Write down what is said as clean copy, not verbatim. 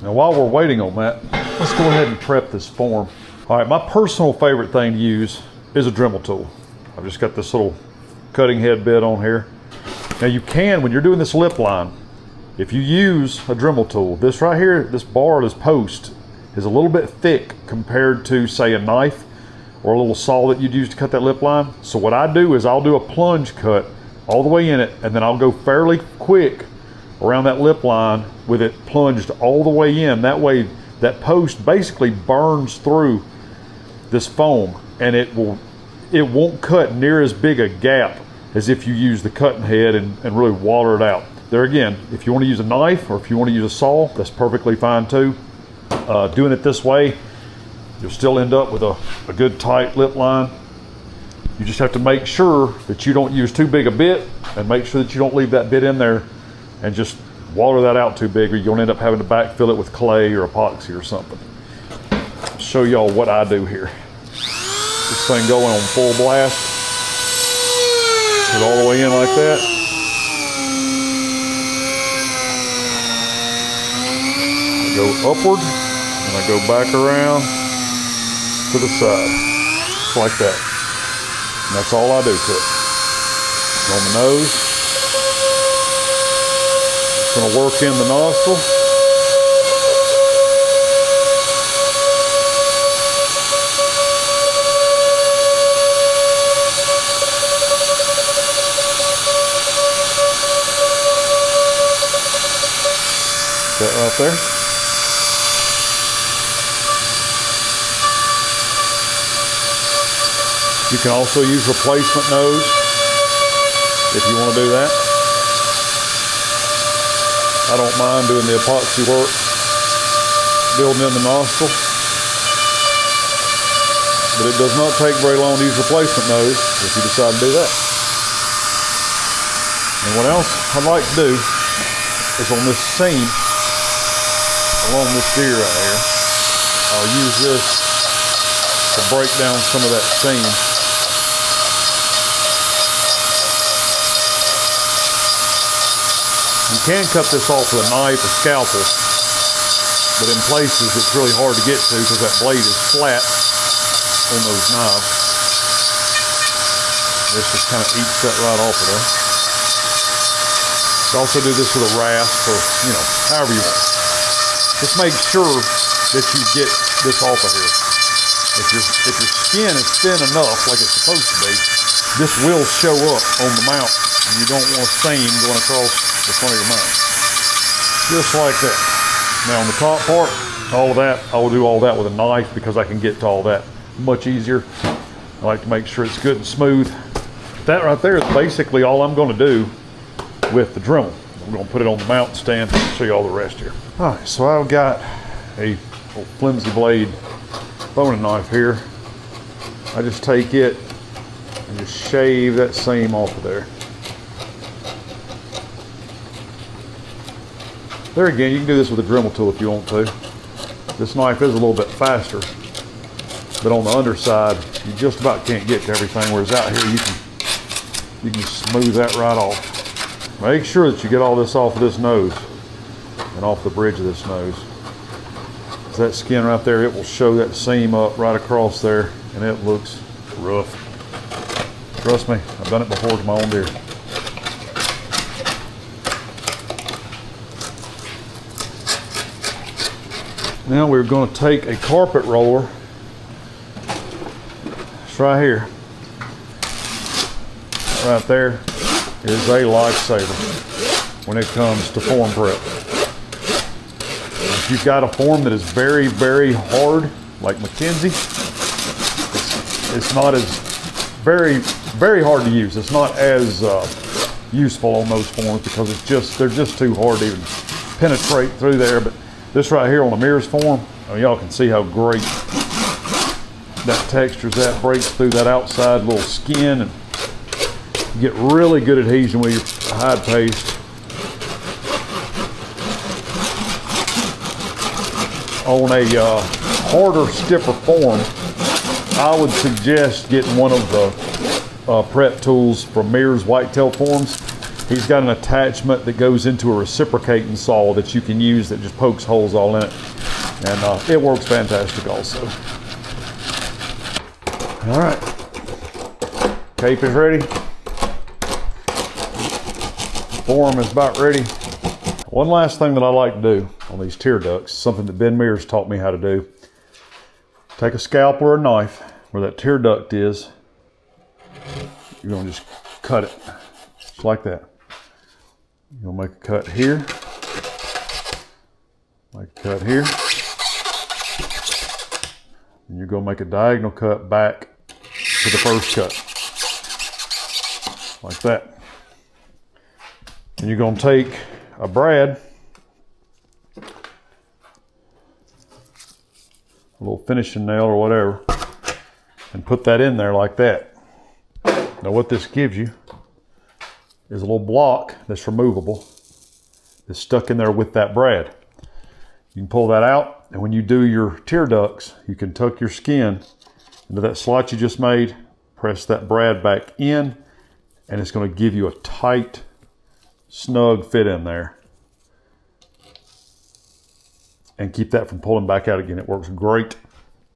Now while we're waiting on that, let's go ahead and prep this form. All right, my personal favorite thing to use is a Dremel tool. I've just got this little cutting head bit on here. Now you can, when you're doing this lip line, if you use a Dremel tool, this right here, this bar, this post, is a little bit thick compared to, say, a knife or a little saw that you'd use to cut that lip line. So what I do is I'll do a plunge cut all the way in it, and then I'll go fairly quick around that lip line with it plunged all the way in. That way, that post basically burns through this foam, and it won't cut near as big a gap as if you use the cutting head and really water it out. There again, if you want to use a knife or if you want to use a saw, that's perfectly fine too. Doing it this way, you'll still end up with a good tight lip line. You just have to make sure that you don't use too big a bit, and make sure that you don't leave that bit in there and just water that out too big, or you're gonna end up having to backfill it with clay or epoxy or something. I'll show y'all what I do here. This thing going on full blast. Put it all the way in like that. I go upward, and I go back around to the side, just like that. And that's all I do to it. On the nose, it's going to work in the nostril. That right there. You can also use replacement nose if you want to do that. I don't mind doing the epoxy work, building in the nostril. But it does not take very long to use replacement nose if you decide to do that. And what else I'd like to do is on this seam, along this gear right here, I'll use this to break down some of that seam. You can cut this off with a knife or scalpel, but in places it's really hard to get to because that blade is flat on those knives. This just kind of eats that right off of there. You can also do this with a rasp or, however you want. Just make sure that you get this off of here. If your skin is thin enough, like it's supposed to be, this will show up on the mount, and you don't want a seam going across the front of your mount. Just like that. Now on the top part, all of that, I will do all that with a knife because I can get to all that much easier. I like to make sure it's good and smooth. That right there is basically all I'm going to do with the Dremel. I'm going to put it on the mount stand and show you all the rest here. All right, so I've got a little flimsy blade boning knife here. I just take it and just shave that seam off of there. There again, you can do this with a Dremel tool if you want to. This knife is a little bit faster, but on the underside, you just about can't get to everything, whereas out here you can smooth that right off. Make sure that you get all this off of this nose and off the bridge of this nose. That skin right there, it will show that seam up right across there, and it looks rough. Trust me, I've done it before to my own deer. Now we're going to take a carpet roller. It's right here. Right there is a lifesaver when it comes to form prep. If you've got a form that is very, very hard, like Mackenzie, it's not as very, very hard to use. It's not as useful on those forms because they're just too hard to even penetrate through there. But this right here on the Mears form, y'all can see how great that texture is. That breaks through that outside little skin, and you get really good adhesion with your hide paste. On a harder, stiffer form, I would suggest getting one of the prep tools from Mears whitetail forms. He's got an attachment that goes into a reciprocating saw that you can use that just pokes holes all in it. And it works fantastic also. All right, cape is ready. Form is about ready. One last thing that I like to do on these tear ducts, something that Ben Mears taught me how to do. Take a scalpel or a knife where that tear duct is. You're gonna just cut it, just like that. You're gonna make a cut here, make a cut here, and you're gonna make a diagonal cut back to the first cut, like that. And you're gonna take a brad, a little finishing nail or whatever, and put that in there like that. Now what this gives you is a little block that's removable, that's stuck in there with that brad. You can pull that out, and when you do your tear ducts, you can tuck your skin into that slot you just made, press that brad back in, and it's gonna give you a tight, snug fit in there. And keep that from pulling back out again. It works great